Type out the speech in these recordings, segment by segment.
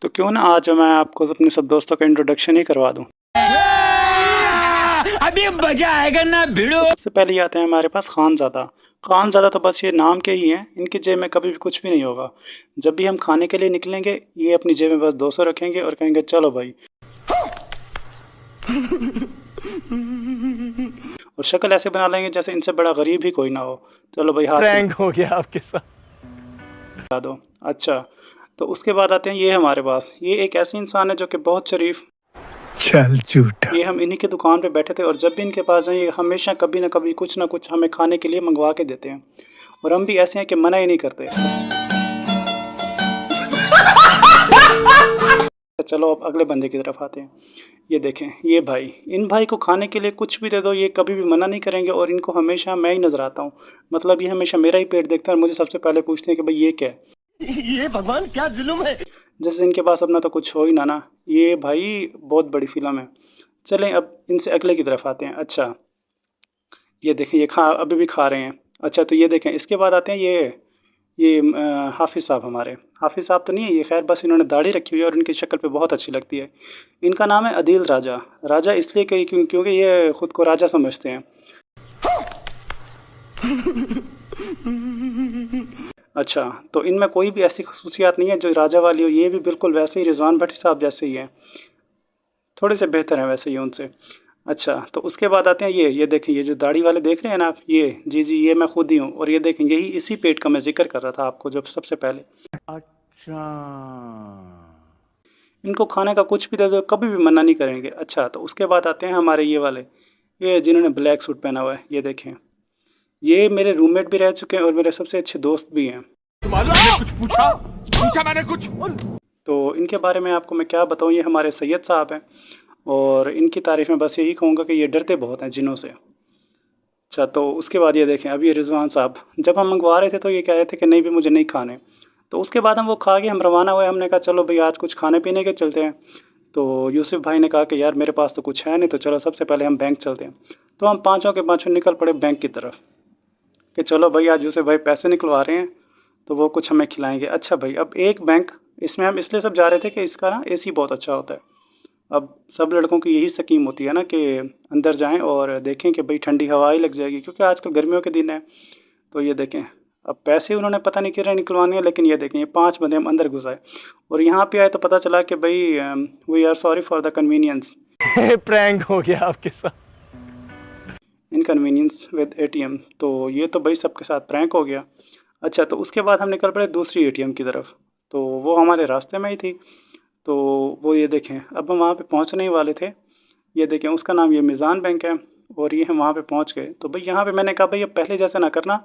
तो क्यों ना आज मैं आपको अपने सब दोस्तों का इंट्रोडक्शन ही करवा दूं। अभी मजा आएगा ना भिड़ो। तो सबसे पहले ये आते हैं हमारे पास खानज़ादा। खानज़ादा तो बस ये नाम के ही हैं, इनकी जेब में कभी भी कुछ भी नहीं होगा। जब भी हम खाने के लिए निकलेंगे ये अपनी जेब में बस 200 रखेंगे और कहेंगे चलो भाई। और शक्ल ऐसे बना लेंगे जैसे इनसे बड़ा गरीब ही कोई ना हो। चलो भाई हाथ प्रैंक हो गया आपके साथ। मिला दो। अच्छा, तो उसके बाद आते हैं ये हमारे पास, ये एक ऐसे इंसान है जो कि बहुत शरीफ। चल झूठा। ये हम इन्हीं की दुकान पे बैठे थे और जब भी इनके पास जाएं ये हमेशा कभी ना कभी कुछ ना कुछ हमें खाने के लिए मंगवा के देते हैं और हम भी ऐसे हैं कि मना ही नहीं करते। तो चलो अब अगले बंदे की तरफ आते हैं। ये देखें, ये भाई, इन भाई को खाने के लिए कुछ भी दे दो ये कभी भी मना नहीं करेंगे और इनको हमेशा मैं ही नज़र आता हूँ। मतलब ये हमेशा मेरा ही पेट देखते हैं और मुझे सबसे पहले पूछते हैं कि भाई ये क्या है। ये भगवान क्या जुल्म है। जैसे इनके पास अपना तो कुछ हो ही ना। ये भाई बहुत बड़ी फिल्म है। चलें अब इनसे अगले की तरफ आते हैं। अच्छा, ये देखें, ये अभी भी खा रहे हैं। अच्छा, तो ये देखें, इसके बाद आते हैं ये हाफिज़ साहब हमारे। हाफिज़ साहब तो नहीं है ये, खैर बस इन्होंने दाढ़ी रखी हुई है और इनकी शक्ल पे बहुत अच्छी लगती है। इनका नाम है अदील राजा। राजा इसलिए कि क्योंकि ये ख़ुद को राजा समझते हैं। अच्छा, तो इनमें कोई भी ऐसी खसूसियात नहीं है जो राजा वाली हो। ये भी बिल्कुल वैसे ही रिजवान भट्टी साहब जैसे ही हैं, थोड़े से बेहतर हैं वैसे ही उनसे। अच्छा, तो उसके बाद आते हैं ये देखें, ये जो दाढ़ी वाले देख रहे हैं ना आप, ये जी जी ये मैं खुद ही हूँ। और ये देखें, यही इसी पेट का मैं जिक्र कर रहा था आपको जब सबसे पहले। अच्छा, इनको खाने का कुछ भी दे दो कभी भी मना नहीं करेंगे। अच्छा, तो उसके बाद आते हैं हमारे ये वाले, ये जिन्होंने ब्लैक सूट पहना हुआ है। ये देखें, ये मेरे रूममेट भी रह चुके हैं और मेरे सबसे अच्छे दोस्त भी हैं। मैंने कुछ पूछा मैंने कुछ। तो इनके बारे में आपको मैं क्या बताऊँ, ये हमारे सैयद साहब हैं और इनकी तारीफ़ में बस यही कहूँगा कि ये डरते बहुत हैं जिनों से। अच्छा, तो उसके बाद ये देखें, अब ये रिज़वान साहब, जब हम मंगवा रहे थे तो ये कह रहे थे कि नहीं भी मुझे नहीं खाने। तो उसके बाद हम वो खा के हम रवाना हुए। हमने कहा चलो भाई आज कुछ खाने पीने के चलते हैं। तो यूसुफ भाई ने कहा कि यार मेरे पास तो कुछ है नहीं, तो चलो सबसे पहले हम बैंक चलते हैं। तो हम पाँचों के पाँचों निकल पड़े बैंक की तरफ कि चलो भाई आज यूसुफ भाई पैसे निकलवा रहे हैं तो वो कुछ हमें खिलाएँगे। अच्छा भाई, अब एक बैंक, इसमें हम इसलिए सब जा रहे थे कि इसका ना एसी बहुत अच्छा होता है। अब सब लड़कों की यही स्कीम होती है ना कि अंदर जाएं और देखें कि भाई ठंडी हवा ही लग जाएगी, क्योंकि आजकल गर्मियों के दिन है। तो ये देखें, अब पैसे उन्होंने पता नहीं कितने निकलवाने हैं, लेकिन ये देखें, ये 5 बंदे हम अंदर घुस आए और यहाँ पे आए तो पता चला कि भाई we are sorry for the convenience, prank हो गया आपके साथ। Inconvenience with ATM. तो ये तो भाई सबके साथ प्रैंक हो गया। अच्छा, तो उसके बाद हम निकल पड़े दूसरी एटीएम की तरफ, तो वो हमारे रास्ते में ही थी। तो वो ये देखें, अब हम वहाँ पे पहुँचने ही वाले थे। ये देखें, उसका नाम ये मीज़ान बैंक है और ये हम वहाँ पे पहुँच गए। तो भाई यहाँ पे मैंने कहा भाई अब पहले जैसा ना करना,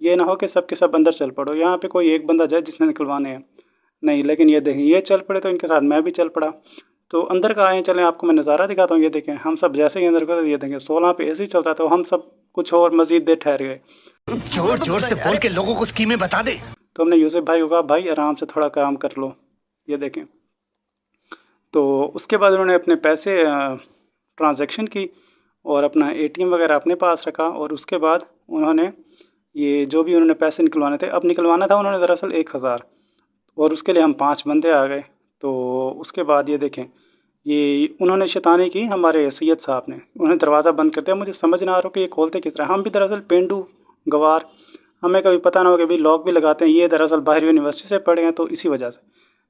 ये ना हो कि सब के सब अंदर चल पड़ो, यहाँ पे कोई एक बंदा जाए जिसने निकलवाने हैं। नहीं, लेकिन ये देखें, ये चल पड़े तो इनके साथ मैं भी चल पड़ा। तो अंदर का आए, चलें आपको मैं नज़ारा दिखाता हूँ। ये देखें, हम सब जैसे ही अंदर गए, ये देखें 16 पे एसी चल रहा था, हम सब कुछ और मज़ीद देर ठहर गए। जोर जोर से बोल के लोगों को स्कीमें बता दे। तो हमने यूसुफ भाई को कहा भाई आराम से थोड़ा काम कर लो। ये देखें, तो उसके बाद उन्होंने अपने पैसे ट्रांजैक्शन की और अपना एटीएम वगैरह अपने पास रखा और उसके बाद उन्होंने ये जो भी उन्होंने पैसे निकलवाने थे, अब निकलवाना था उन्होंने दरअसल 1000 और उसके लिए हम 5 बंदे आ गए। तो उसके बाद ये देखें, ये उन्होंने शैतानी की हमारे सैयद साहब ने, उन्होंने दरवाज़ा बंद कर दिया। मुझे समझ ना आ रहा कि ये खोलते किस तरह। हम भी दरअसल पेंडू गवार, हमें कभी पता ना हो कि भाई लॉक भी लगाते हैं। ये दरअसल बाहर यूनिवर्सिटी से पढ़े हैं तो इसी वजह से।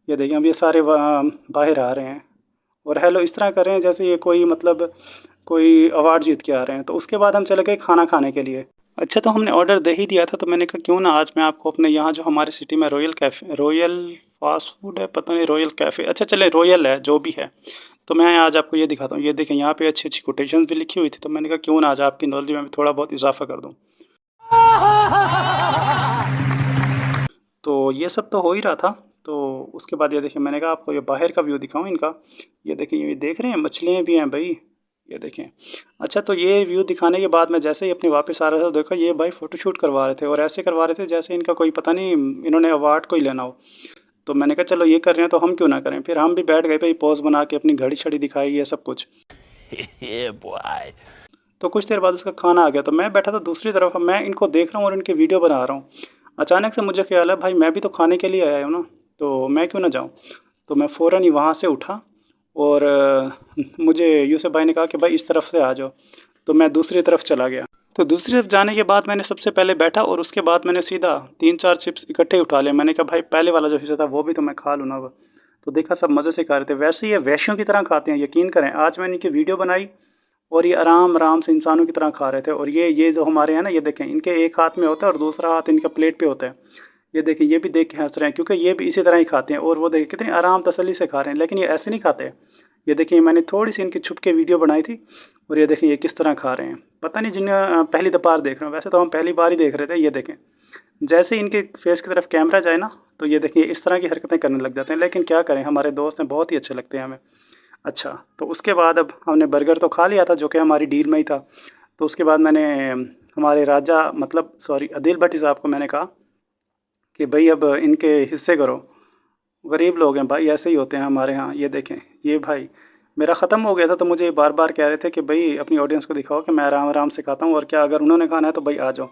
ये देखिए, अब ये सारे बाहर आ रहे हैं और हेलो इस तरह कर रहे हैं जैसे ये कोई मतलब कोई अवार्ड जीत के आ रहे हैं। तो उसके बाद हम चले गए खाना खाने के लिए। अच्छा, तो हमने ऑर्डर दे ही दिया था, तो मैंने कहा क्यों ना आज मैं आपको अपने यहाँ जो हमारे सिटी में रॉयल फास्ट फूड है, पता नहीं रॉयल कैफ़े, अच्छा चले रॉयल है जो भी है, तो मैं आज आपको ये दिखाता हूँ। ये देखें, यहाँ पे अच्छी अच्छी कोटेशंस भी लिखी हुई थी, तो मैंने कहा क्यों ना आज आपकी नॉलेज में भी थोड़ा बहुत इजाफा कर दूँ। तो ये सब तो हो ही रहा था। तो उसके बाद ये देखिए, मैंने कहा आपको ये बाहर का व्यू दिखाऊं इनका। ये देखें, ये देख रहे हैं मछलियाँ भी हैं भाई, ये देखें। अच्छा, तो ये व्यू दिखाने के बाद मैं जैसे ही अपने वापस आ रहा था, देखा ये भाई फ़ोटोशूट करवा रहे थे और ऐसे करवा रहे थे जैसे इनका कोई पता नहीं इन्होंने अवार्ड कोई लेना हो। तो मैंने कहा चलो ये कर रहे हैं तो हम क्यों ना करें। फिर हम भी बैठ गए भाई, पोज बना के अपनी घड़ी छड़ी दिखाई, ये सब कुछ। तो कुछ देर बाद उसका खाना आ गया, तो मैं बैठा था दूसरी तरफ, मैं इनको देख रहा हूँ और इनके वीडियो बना रहा हूँ। अचानक से मुझे ख्याल है भाई मैं भी तो खाने के लिए आया हूँ ना, तो मैं क्यों ना जाऊँ। तो मैं फ़ौरन ही वहाँ से उठा और मुझे यूसुफ भाई ने कहा कि भाई इस तरफ से आ जाओ, तो मैं दूसरी तरफ चला गया। तो दूसरी तरफ जाने के बाद मैंने सबसे पहले बैठा और उसके बाद मैंने सीधा 3-4 चिप्स इकट्ठे उठा लिए। मैंने कहा भाई पहले वाला जो हिस्सा था वो भी तो मैं खा लूँ ना। तो देखा सब मज़े से खा रहे थे, वैसे ही ये वैश्यों की तरह खाते हैं, यकीन करें। आज मैंने इनकी वीडियो बनाई और ये आराम आराम से इंसानों की तरह खा रहे थे। और ये जो हमारे हैं ना, ये देखें, इनके एक हाथ में होता है और दूसरा हाथ इनका प्लेट पे होता है। ये देखें, ये भी देख के हंस रहे हैं क्योंकि ये भी इसी तरह ही खाते हैं। और वो देखें कितनी आराम तसल्ली से खा रहे हैं, लेकिन ये ऐसे नहीं खाते। ये देखिए, मैंने थोड़ी सी इनकी छुप के वीडियो बनाई थी और ये देखें ये किस तरह खा रहे हैं। पता नहीं जिन्हें पहली दफा देख रहे हो, वैसे तो हम पहली बार ही देख रहे थे। ये देखें, जैसे इनके फेस की तरफ कैमरा जाए ना, तो ये देखिए इस तरह की हरकतें करने लग जाते हैं। लेकिन क्या करें, हमारे दोस्त हैं, बहुत ही अच्छे लगते हैं हमें। अच्छा, तो उसके बाद अब हमने बर्गर तो खा लिया था जो कि हमारी डील में ही था। तो उसके बाद मैंने हमारे राजा सॉरी आदिल भट्टी साहब को मैंने कहा कि भाई अब इनके हिस्से करो, गरीब लोग हैं भाई, ऐसे ही होते हैं हमारे यहाँ। ये देखें, ये भाई मेरा ख़त्म हो गया था तो मुझे बार बार कह रहे थे कि भाई अपनी ऑडियंस को दिखाओ कि मैं आराम आराम से खाता हूँ, और क्या अगर उन्होंने खाना है तो भाई आ जाओ।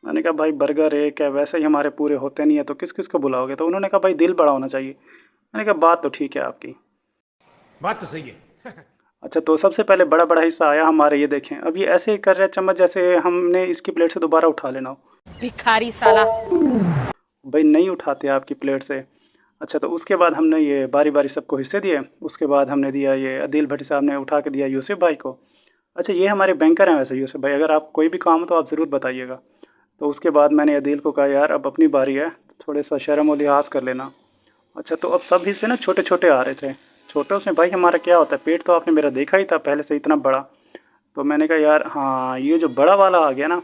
मैंने कहा भाई बर्गर एक है, वैसे ही हमारे पूरे होते नहीं है तो किस किस को बुलाओगे। तो उन्होंने कहा भाई दिल बड़ा होना चाहिए। मैंने कहा बात तो ठीक है आपकी, बात तो सही है। अच्छा, तो सबसे पहले बड़ा बड़ा हिस्सा आया हमारे। ये देखें, अब ये ऐसे ही कर रहे हैं चम्मच जैसे हमने इसकी प्लेट से दोबारा उठा लेना हो। भिखारी साला। भाई नहीं उठाते आपकी प्लेट से। अच्छा, तो उसके बाद हमने ये बारी बारी सबको हिस्से दिए। उसके बाद हमने दिया, ये आदिल भट्टी साहब ने उठा के दिया यूसुफ भाई को। अच्छा, ये हमारे बैंकर हैं वैसे यूसुफ भाई, अगर आप कोई भी काम हो तो आप ज़रूर बताइएगा। तो उसके बाद मैंने आदिल को कहा यार अब अपनी बारी है, तो थोड़े सा शर्म और लिहाज कर लेना। अच्छा, तो अब सब हिस्से ना छोटे छोटे आ रहे थे। छोटों से भाई हमारा क्या होता है, पेट तो आपने मेरा देखा ही था पहले से इतना बड़ा। तो मैंने कहा यार हाँ, ये जो बड़ा वाला आ गया ना,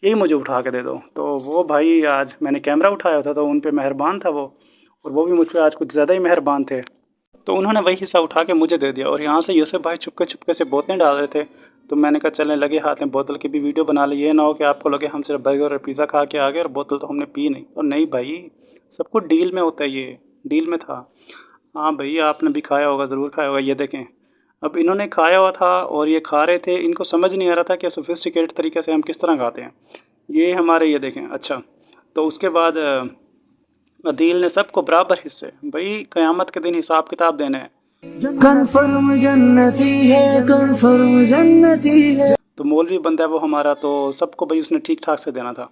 यही मुझे उठा के दे दो। तो वो भाई, आज मैंने कैमरा उठाया था तो उन पे मेहरबान था वो, और वो भी मुझ पर आज कुछ ज़्यादा ही मेहरबान थे। तो उन्होंने वही हिस्सा उठा के मुझे दे दिया। और यहाँ से यूसुफ भाई छुपके से बोतलें डाल रहे थे। तो मैंने कहा चलें लगे हाथ में बोतल की भी वीडियो बना ली, ये ना हो कि आपको लगे हम सिर्फ बर्गर और पिज़्ज़ा खा के आ गए और बोतल तो हमने पी नहीं। और नहीं भाई, सब कुछ डील में होता है, ये डील में था। हाँ भाई, आपने भी खाया होगा, ज़रूर खाया होगा। ये देखें, अब इन्होंने खाया हुआ था और ये खा रहे थे, इनको समझ नहीं आ रहा था कि सोफिस्टिकेटेड तरीके से हम किस तरह खाते हैं। ये हमारे, ये देखें। अच्छा, तो उसके बाद अदील ने सबको बराबर हिस्से, भाई क़यामत के दिन हिसाब किताब देने हैं। कन्फर्म जन्नती है, कन्फर्म जन्नती है। तो मौलवी बंदा है वो हमारा, तो सबको भाई उसने ठीक ठाक से देना था।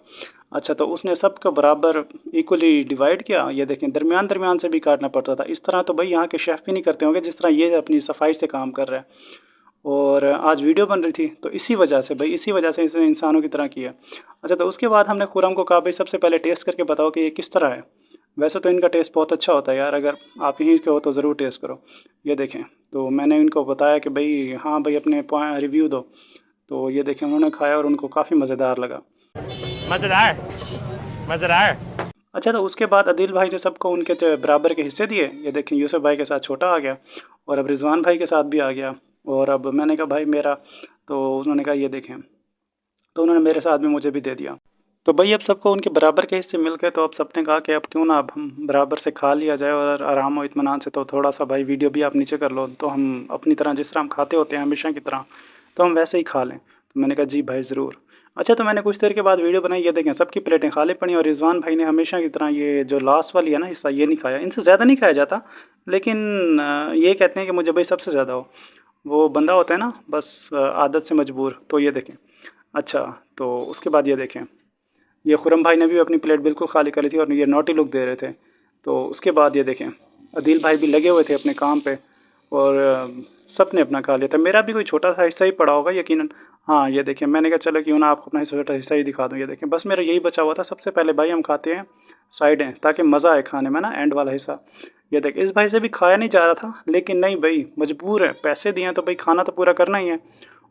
अच्छा, तो उसने सबको बराबर इक्वली डिवाइड किया। ये देखें, दरमियान से भी काटना पड़ता था। इस तरह तो भाई यहाँ के शेफ़ भी नहीं करते होंगे जिस तरह ये अपनी सफाई से काम कर रहा है। और आज वीडियो बन रही थी तो इसी वजह से इसने इंसानों की तरह किया। अच्छा, तो उसके बाद हमने खुरम को कहा भाई सबसे पहले टेस्ट करके बताओ कि ये किस तरह है। वैसे तो इनका टेस्ट बहुत अच्छा होता है यार, अगर आप यहीं के हो तो ज़रूर टेस्ट करो। ये देखें, तो मैंने इनको बताया कि भाई हाँ भाई अपने रिव्यू दो। तो ये देखें, उन्होंने खाया और उनको काफ़ी मज़ेदार लगा। मज़ेदार। अच्छा, तो उसके बाद आदिल भाई ने सबको उनके बराबर के हिस्से दिए। ये देखें, यूसुफ भाई के साथ छोटा आ गया और अब रिजवान भाई के साथ भी आ गया। और अब मैंने कहा भाई मेरा, तो उन्होंने कहा ये देखें, तो उन्होंने मेरे साथ भी मुझे भी दे दिया। तो भाई अब सबको उनके बराबर के हिस्से मिल गए। तो अब सबने कहा कि अब क्यों ना अब हम बराबर से खा लिया जाए और आराम हो इत्मीनान से। तो थोड़ा सा भाई वीडियो भी आप नीचे कर लो, तो हम अपनी तरह जिस तरह हम खाते होते हैं हमेशा की तरह, तो हम वैसे ही खा लें। तो मैंने कहा जी भाई ज़रूर। अच्छा, तो मैंने कुछ देर के बाद वीडियो बनाई। ये देखें, सबकी प्लेटें खाली पड़ी और रिजवान भाई ने हमेशा की तरह ये जो लास्ट वाली है ना हिस्सा, ये नहीं खाया। इनसे ज़्यादा नहीं खाया जाता, लेकिन ये कहते हैं कि मुझे भाई सबसे ज़्यादा हो। वो बंदा होता है ना, बस आदत से मजबूर। तो ये देखें। अच्छा, तो उसके बाद ये देखें, ये खुरम भाई ने भी अपनी प्लेट बिल्कुल खाली करी थी और ये नोटी लुक दे रहे थे। तो उसके बाद ये देखें, आदिल भाई भी लगे हुए थे अपने काम पे और सब ने अपना खा लिया था। मेरा भी कोई छोटा सा हिस्सा ही पड़ा होगा यकीनन। हाँ, ये देखें, मैंने कहा चलो क्यों ना आपको अपना छोटा हिस्सा ही दिखा दूँ। ये देखें, बस मेरा यही बचा हुआ था। सबसे पहले भाई हम खाते हैं साइडें, ताकि मज़ा आए खाने में ना, एंड वाला हिस्सा। ये देखें, इस भाई से भी खाया नहीं जा रहा था, लेकिन नहीं भाई मजबूर है, पैसे दिए हैं तो भाई खाना तो पूरा करना ही है।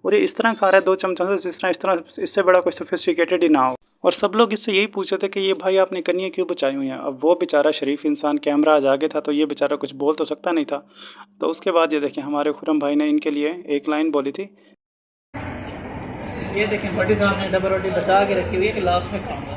और ये इस तरह खा रहा है 2 चमचों से, इस तरह इससे बड़ा कोई सोफिस्टिकेटेड ही ना हो। और सब लोग इससे यही पूछ रहे थे कि ये भाई आपने कनियाँ क्यों बचाई हुई हैं। अब वो बेचारा शरीफ इंसान, कैमरा आज आगे था तो ये बेचारा कुछ बोल तो सकता नहीं था। तो उसके बाद ये देखें, हमारे खुरम भाई ने इनके लिए एक लाइन बोली थी। ये देखें, भट्टी साहब ने डबल रोटी बचा के रखी हुई है कि लास्ट में खाऊंगा।